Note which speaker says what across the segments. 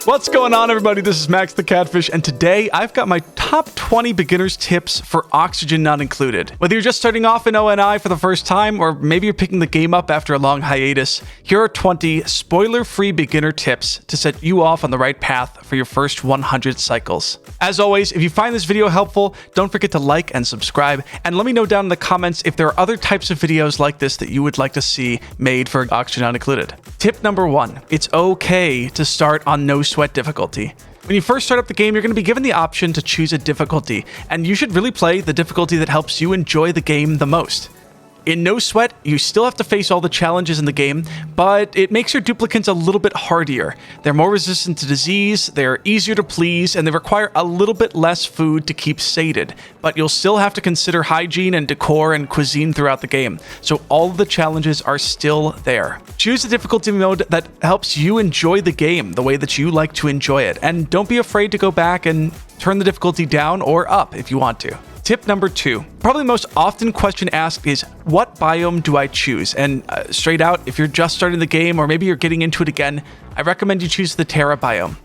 Speaker 1: What's going on, everybody? This is MaxTheCatfish, and today I've got my top 20 beginners tips for oxygen not included. Whether you're just starting off in ONI for the first time, or maybe you're picking the game up after a long hiatus, here are 20 spoiler-free beginner tips to set you off on the right path for your first 100 cycles. As always, if you find this video helpful, don't forget to like and subscribe, and let me know down in the comments if there are other types of videos like this that you would like to see made for oxygen not included. Tip number 1, it's okay to start on no sweat difficulty. When you first start up the game, you're going to be given the option to choose a difficulty, and you should really play the difficulty that helps you enjoy the game the most. In No Sweat, you still have to face all the challenges in the game, but it makes your duplicants a little bit hardier. They're more resistant to disease, they're easier to please, and they require a little bit less food to keep sated. But you'll still have to consider hygiene and decor and cuisine throughout the game, so all of the challenges are still there. Choose a difficulty mode that helps you enjoy the game the way that you like to enjoy it, and don't be afraid to go back and turn the difficulty down or up if you want to. Tip number 2, probably the most often question asked is, what biome do I choose? And straight out, if you're just starting the game or maybe you're getting into it again, I recommend you choose the Terra Biome.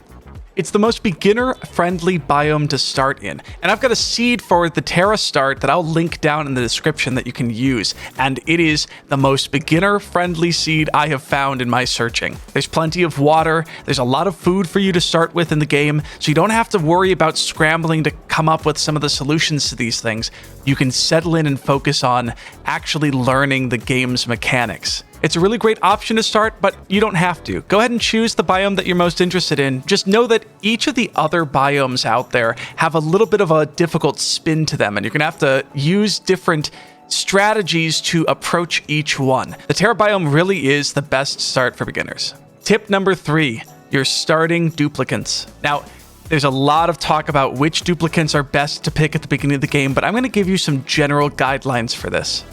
Speaker 1: It's the most beginner-friendly biome to start in, and I've got a seed for the Terra start that I'll link down in the description that you can use, and it is the most beginner-friendly seed I have found in my searching. There's plenty of water, there's a lot of food for you to start with in the game, so you don't have to worry about scrambling to come up with some of the solutions to these things. You can settle in and focus on actually learning the game's mechanics. It's a really great option to start, but you don't have to. Go ahead and choose the biome that you're most interested in. Just know that each of the other biomes out there have a little bit of a difficult spin to them, and you're going to have to use different strategies to approach each one. The Terra Biome really is the best start for beginners. Tip number 3, your starting duplicants. Now, there's a lot of talk about which duplicants are best to pick at the beginning of the game, but I'm going to give you some general guidelines for this.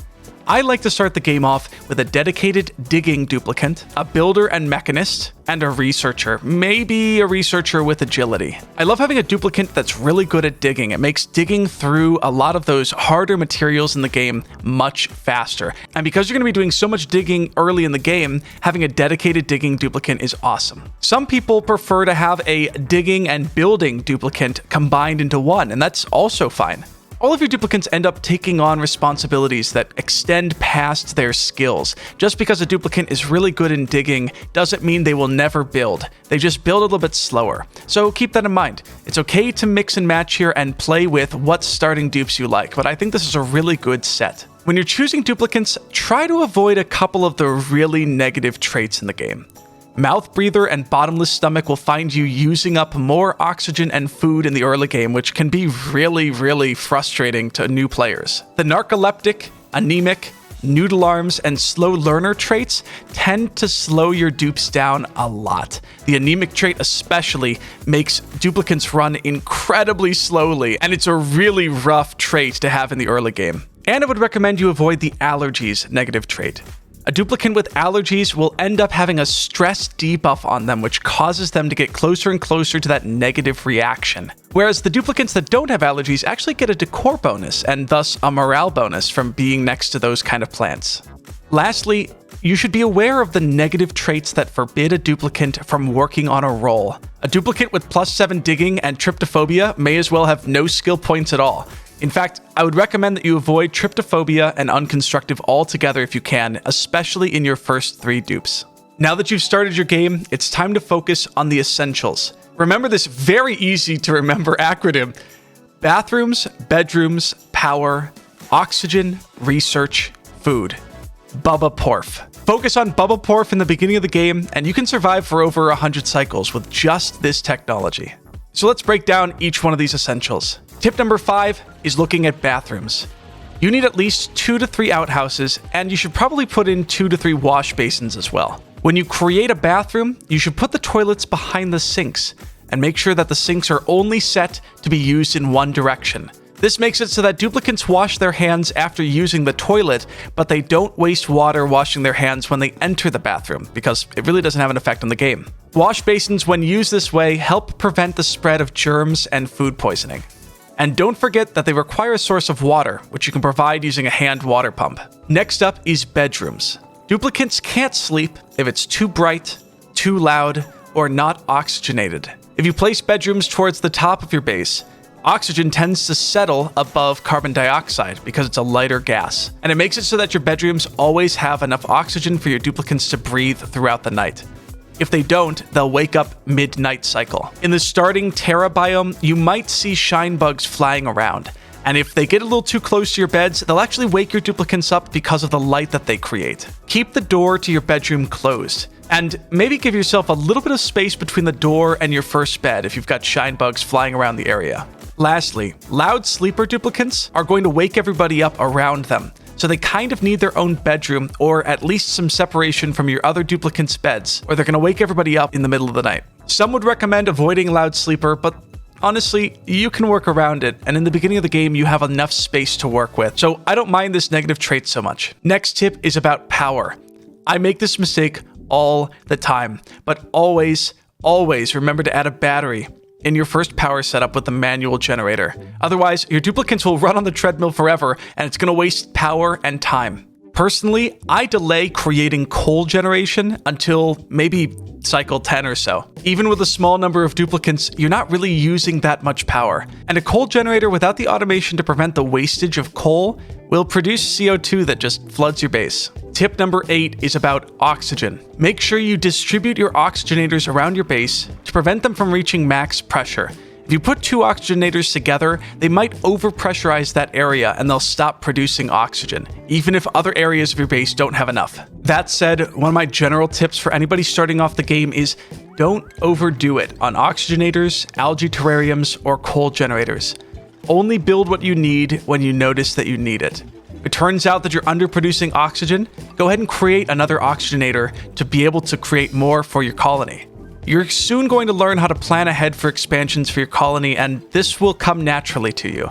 Speaker 1: I like to start the game off with a dedicated digging duplicant, a builder and mechanist, and a researcher, maybe a researcher with agility. I love having a duplicant that's really good at digging. It makes digging through a lot of those harder materials in the game much faster. And because you're going to be doing so much digging early in the game, having a dedicated digging duplicant is awesome. Some people prefer to have a digging and building duplicant combined into one, and that's also fine. All of your duplicants end up taking on responsibilities that extend past their skills. Just because a duplicant is really good in digging doesn't mean they will never build. They just build a little bit slower. So keep that in mind. It's okay to mix and match here and play with what starting dupes you like, but I think this is a really good set. When you're choosing duplicants, try to avoid a couple of the really negative traits in the game. Mouth breather and bottomless stomach will find you using up more oxygen and food in the early game, which can be really frustrating to new players. The narcoleptic, anemic, noodle arms, and slow learner traits tend to slow your dupes down a lot. The anemic trait especially makes duplicants run incredibly slowly, and it's a really rough trait to have in the early game. And I would recommend you avoid the allergies negative trait. A duplicant with allergies will end up having a stress debuff on them, which causes them to get closer and closer to that negative reaction. Whereas the duplicants that don't have allergies actually get a decor bonus, and thus a morale bonus from being next to those kind of plants. Lastly, you should be aware of the negative traits that forbid a duplicant from working on a roll. A duplicant with +7 digging and tryptophobia may as well have no skill points at all. In fact, I would recommend that you avoid tryptophobia and unconstructive altogether if you can, especially in your first 3 dupes. Now that you've started your game, it's time to focus on the essentials. Remember this very easy to remember acronym: bathrooms, bedrooms, power, oxygen, research, food. Bubba Porf. Focus on Bubba Porf in the beginning of the game, and you can survive for over 100 cycles with just this technology. So let's break down each one of these essentials. Tip number 5 is looking at bathrooms. You need at least 2 to 3 outhouses, and you should probably put in 2 to 3 wash basins as well. When you create a bathroom, you should put the toilets behind the sinks, and make sure that the sinks are only set to be used in one direction. This makes it so that duplicants wash their hands after using the toilet, but they don't waste water washing their hands when they enter the bathroom, because it really doesn't have an effect on the game. Wash basins, when used this way, help prevent the spread of germs and food poisoning. And don't forget that they require a source of water, which you can provide using a hand water pump. Next up is bedrooms. Duplicants can't sleep if it's too bright, too loud, or not oxygenated. If you place bedrooms towards the top of your base, oxygen tends to settle above carbon dioxide because it's a lighter gas, and it makes it so that your bedrooms always have enough oxygen for your duplicants to breathe throughout the night. If they don't, they'll wake up mid-night cycle. In the starting Terra Biome, you might see shine bugs flying around, and if they get a little too close to your beds, they'll actually wake your duplicants up because of the light that they create. Keep the door to your bedroom closed, and maybe give yourself a little bit of space between the door and your first bed if you've got shine bugs flying around the area. Lastly, loud sleeper duplicants are going to wake everybody up around them, so they kind of need their own bedroom or at least some separation from your other duplicants' beds, or they're going to wake everybody up in the middle of the night. Some would recommend avoiding loud sleeper, but honestly, you can work around it, and in the beginning of the game, you have enough space to work with, so I don't mind this negative trait so much. Next tip is about power. I make this mistake all the time, but always remember to add a battery in your first power setup with the manual generator. Otherwise, your duplicants will run on the treadmill forever, and it's going to waste power and time. Personally, I delay creating coal generation until maybe cycle 10 or so. Even with a small number of duplicants, you're not really using that much power. And a coal generator without the automation to prevent the wastage of coal will produce CO2 that just floods your base. Tip number 8 is about oxygen. Make sure you distribute your oxygenators around your base to prevent them from reaching max pressure. If you put two oxygenators together, they might overpressurize that area and they'll stop producing oxygen, even if other areas of your base don't have enough. That said, one of my general tips for anybody starting off the game is don't overdo it on oxygenators, algae terrariums, or coal generators. Only build what you need when you notice that you need it. If it turns out that you're underproducing oxygen, go ahead and create another oxygenator to be able to create more for your colony. You're soon going to learn how to plan ahead for expansions for your colony, and this will come naturally to you.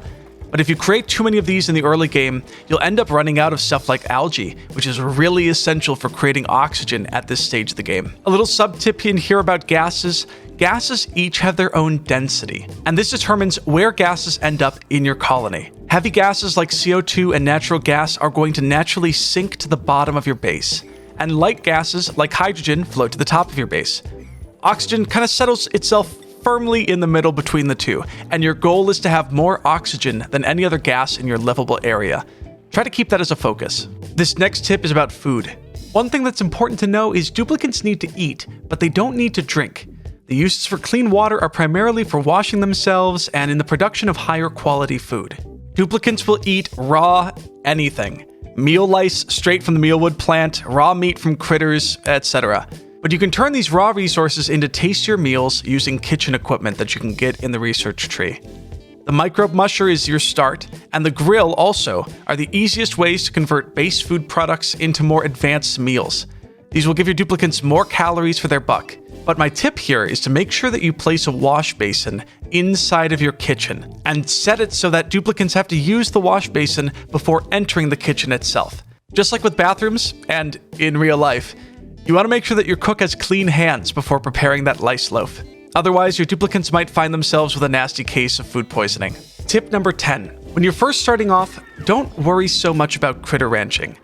Speaker 1: But if you create too many of these in the early game, you'll end up running out of stuff like algae, which is really essential for creating oxygen at this stage of the game. A little sub-tip in here about gases. Gases each have their own density, and this determines where gases end up in your colony. Heavy gases like CO2 and natural gas are going to naturally sink to the bottom of your base, and light gases like hydrogen float to the top of your base. Oxygen kind of settles itself firmly in the middle between the two, and your goal is to have more oxygen than any other gas in your livable area. Try to keep that as a focus. This next tip is about food. One thing that's important to know is duplicants need to eat, but they don't need to drink. The uses for clean water are primarily for washing themselves and in the production of higher quality food. Duplicants will eat raw anything. Meal lice straight from the mealwood plant, raw meat from critters, etc. But you can turn these raw resources into tastier meals using kitchen equipment that you can get in the research tree. The microbe musher is your start, and the grill also are the easiest ways to convert base food products into more advanced meals. These will give your duplicants more calories for their buck. But my tip here is to make sure that you place a wash basin inside of your kitchen and set it so that duplicants have to use the wash basin before entering the kitchen itself. Just like with bathrooms and in real life, you want to make sure that your cook has clean hands before preparing that lice loaf. Otherwise, your duplicants might find themselves with a nasty case of food poisoning. Tip number 10. When you're first starting off, don't worry so much about critter ranching.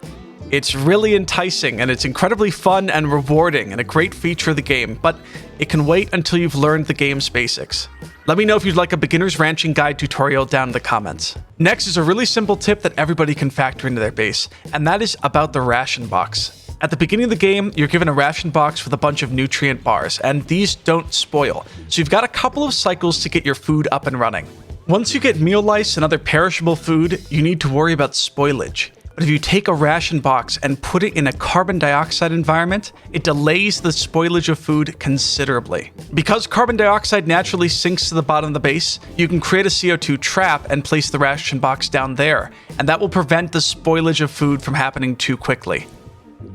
Speaker 1: It's really enticing and it's incredibly fun and rewarding and a great feature of the game, but it can wait until you've learned the game's basics. Let me know if you'd like a beginner's ranching guide tutorial down in the comments. Next is a really simple tip that everybody can factor into their base, and that is about the ration box. At the beginning of the game, you're given a ration box with a bunch of nutrient bars, and these don't spoil, so you've got a couple of cycles to get your food up and running. Once you get meal lice and other perishable food, you need to worry about spoilage. But if you take a ration box and put it in a carbon dioxide environment, it delays the spoilage of food considerably. Because carbon dioxide naturally sinks to the bottom of the base, you can create a CO2 trap and place the ration box down there, and that will prevent the spoilage of food from happening too quickly.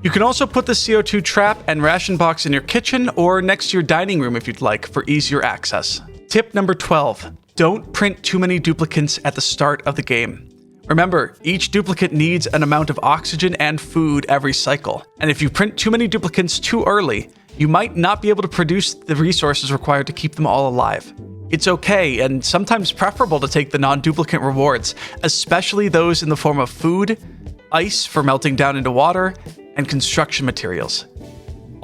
Speaker 1: You can also put the CO2 trap and ration box in your kitchen or next to your dining room if you'd like for easier access. Tip number 12. Don't print too many duplicants at the start of the game. Remember, each duplicate needs an amount of oxygen and food every cycle, and if you print too many duplicants too early, you might not be able to produce the resources required to keep them all alive. It's okay, and sometimes preferable to take the non-duplicant rewards, especially those in the form of food, ice for melting down into water, and construction materials.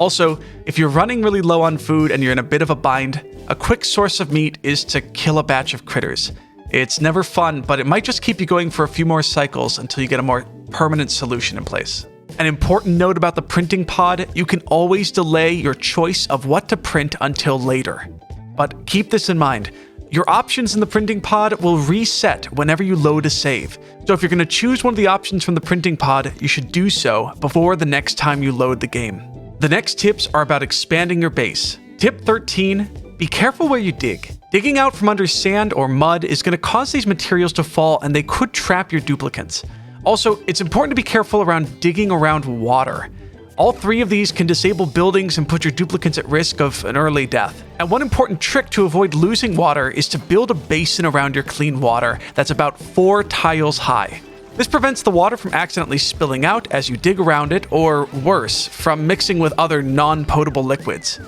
Speaker 1: Also, if you're running really low on food and you're in a bit of a bind, a quick source of meat is to kill a batch of critters. It's never fun, but it might just keep you going for a few more cycles until you get a more permanent solution in place. An important note about the printing pod, you can always delay your choice of what to print until later. But keep this in mind, your options in the printing pod will reset whenever you load a save. So if you're going to choose one of the options from the printing pod, you should do so before the next time you load the game. The next tips are about expanding your base. Tip 13, be careful where you dig. Digging out from under sand or mud is going to cause these materials to fall and they could trap your duplicants. Also, it's important to be careful around digging around water. All three of these can disable buildings and put your duplicants at risk of an early death. And one important trick to avoid losing water is to build a basin around your clean water that's about 4 tiles high. This prevents the water from accidentally spilling out as you dig around it, or worse, from mixing with other non-potable liquids.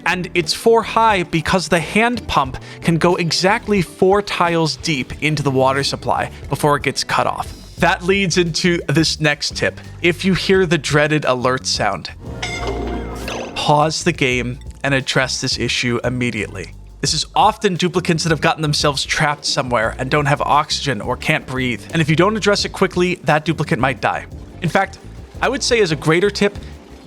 Speaker 1: And it's 4 high because the hand pump can go exactly 4 tiles deep into the water supply before it gets cut off. That leads into this next tip. If you hear the dreaded alert sound, pause the game and address this issue immediately. This is often duplicants that have gotten themselves trapped somewhere and don't have oxygen or can't breathe. And if you don't address it quickly, that duplicant might die. In fact, I would say as a greater tip,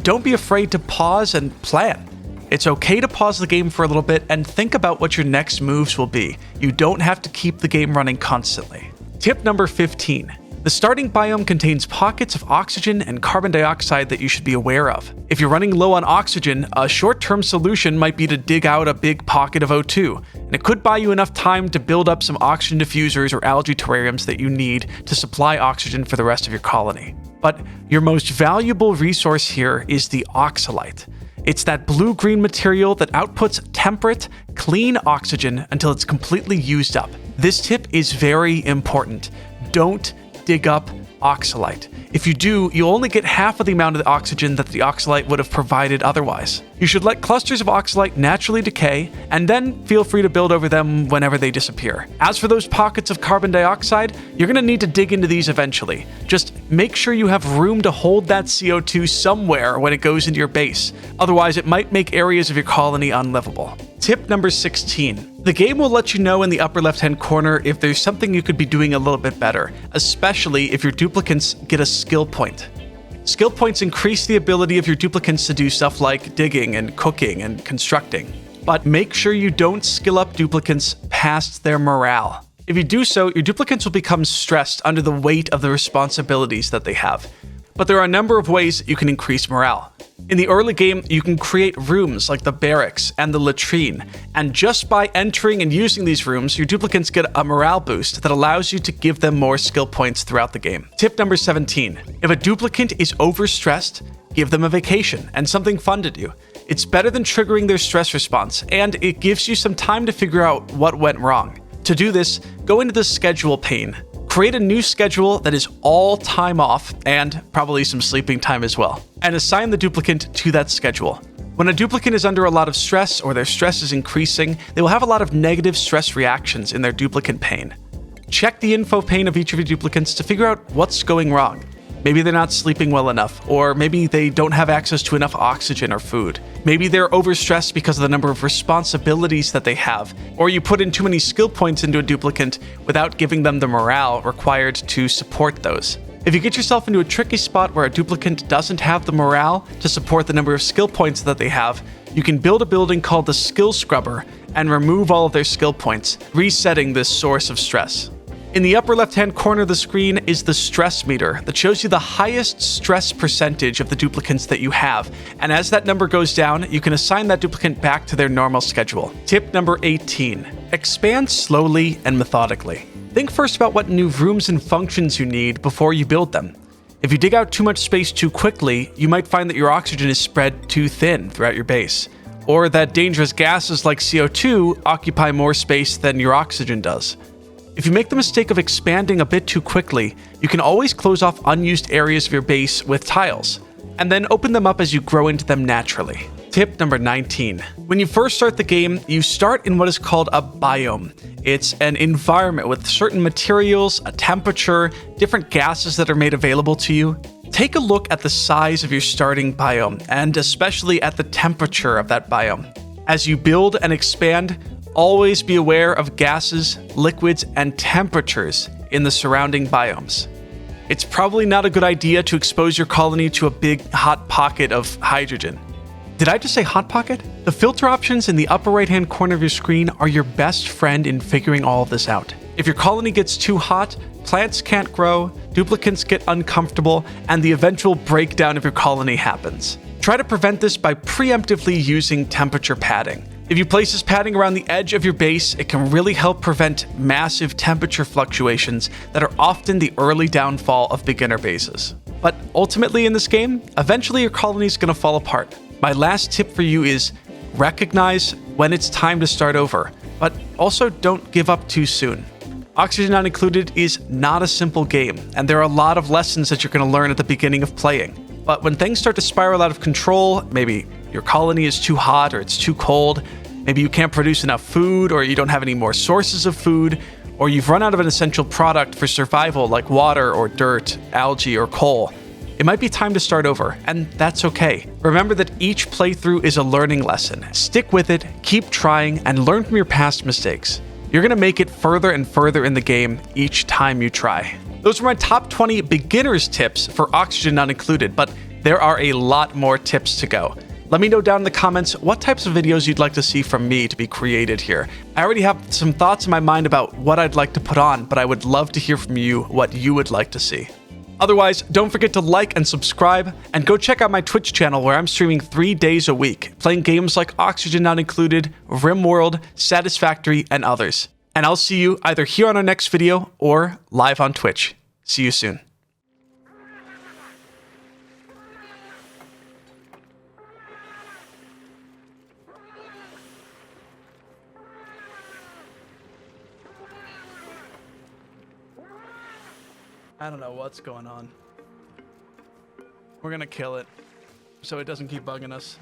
Speaker 1: don't be afraid to pause and plan. It's okay to pause the game for a little bit and think about what your next moves will be. You don't have to keep the game running constantly. Tip number 15. The starting biome contains pockets of oxygen and carbon dioxide that you should be aware of. If you're running low on oxygen, a short-term solution might be to dig out a big pocket of O2, and it could buy you enough time to build up some oxygen diffusers or algae terrariums that you need to supply oxygen for the rest of your colony. But your most valuable resource here is the oxalite. It's that blue-green material that outputs temperate, clean oxygen until it's completely used up. This tip is very important. Don't dig up oxalite. If you do, you'll only get half of the amount of the oxygen that the oxalite would have provided otherwise. You should let clusters of oxalite naturally decay, and then feel free to build over them whenever they disappear. As for those pockets of carbon dioxide, you're going to need to dig into these eventually. Just make sure you have room to hold that CO2 somewhere when it goes into your base. Otherwise, it might make areas of your colony unlivable. Tip number 16. The game will let you know in the upper left-hand corner if there's something you could be doing a little bit better, especially if your duplicants get a skill point. Skill points increase the ability of your duplicants to do stuff like digging and cooking and constructing. But make sure you don't skill up duplicants past their morale. If you do so, your duplicants will become stressed under the weight of the responsibilities that they have. But there are a number of ways you can increase morale. In the early game, you can create rooms like the barracks and the latrine, and just by entering and using these rooms, your duplicants get a morale boost that allows you to give them more skill points throughout the game. Tip number 17. If a duplicant is overstressed, give them a vacation and something fun to do. It's better than triggering their stress response, and it gives you some time to figure out what went wrong. To do this, go into the schedule pane. Create a new schedule that is all time off, and probably some sleeping time as well, and assign the duplicant to that schedule. When a duplicant is under a lot of stress or their stress is increasing, they will have a lot of negative stress reactions in their duplicant pane. Check the info pane of each of your duplicants to figure out what's going wrong. Maybe they're not sleeping well enough, or maybe they don't have access to enough oxygen or food. Maybe they're overstressed because of the number of responsibilities that they have, or you put in too many skill points into a duplicant without giving them the morale required to support those. If you get yourself into a tricky spot where a duplicant doesn't have the morale to support the number of skill points that they have, you can build a building called the Skill Scrubber and remove all of their skill points, resetting this source of stress. In the upper left-hand corner of the screen is the stress meter that shows you the highest stress percentage of the duplicants that you have, and as that number goes down, you can assign that duplicant back to their normal schedule. Tip number 18. Expand slowly and methodically. Think first about what new rooms and functions you need before you build them. If you dig out too much space too quickly, you might find that your oxygen is spread too thin throughout your base, or that dangerous gases like CO2 occupy more space than your oxygen does. If you make the mistake of expanding a bit too quickly, you can always close off unused areas of your base with tiles, and then open them up as you grow into them naturally. Tip number 19. When you first start the game, you start in what is called a biome. It's an environment with certain materials, a temperature, different gases that are made available to you. Take a look at the size of your starting biome, and especially at the temperature of that biome. As you build and expand, always be aware of gases, liquids, and temperatures in the surrounding biomes. It's probably not a good idea to expose your colony to a big hot pocket of hydrogen. Did I just say hot pocket? The filter options in the upper right-hand corner of your screen are your best friend in figuring all of this out. If your colony gets too hot, plants can't grow, duplicants get uncomfortable, and the eventual breakdown of your colony happens. Try to prevent this by preemptively using temperature padding. If you place this padding around the edge of your base, it can really help prevent massive temperature fluctuations that are often the early downfall of beginner bases. But ultimately in this game, eventually your colony is going to fall apart. My last tip for you is recognize when it's time to start over, but also don't give up too soon. Oxygen Not Included is not a simple game, and there are a lot of lessons that you're going to learn at the beginning of playing. But when things start to spiral out of control, maybe your colony is too hot or it's too cold, maybe you can't produce enough food or you don't have any more sources of food, or you've run out of an essential product for survival like water or dirt, algae, or coal, it might be time to start over, and that's okay. Remember that each playthrough is a learning lesson. Stick with it, keep trying, and learn from your past mistakes. You're going to make it further and further in the game each time you try. Those are my top 20 beginners tips for Oxygen Not Included, but there are a lot more tips to go. Let me know down in the comments what types of videos you'd like to see from me to be created here. I already have some thoughts in my mind about what I'd like to put on, but I would love to hear from you what you would like to see. Otherwise, don't forget to like and subscribe, and go check out my Twitch channel where I'm streaming 3 days a week, playing games like Oxygen Not Included, RimWorld, Satisfactory, and others. And I'll see you either here on our next video or live on Twitch. See you soon. I don't know what's going on. We're gonna kill it so it doesn't keep bugging us.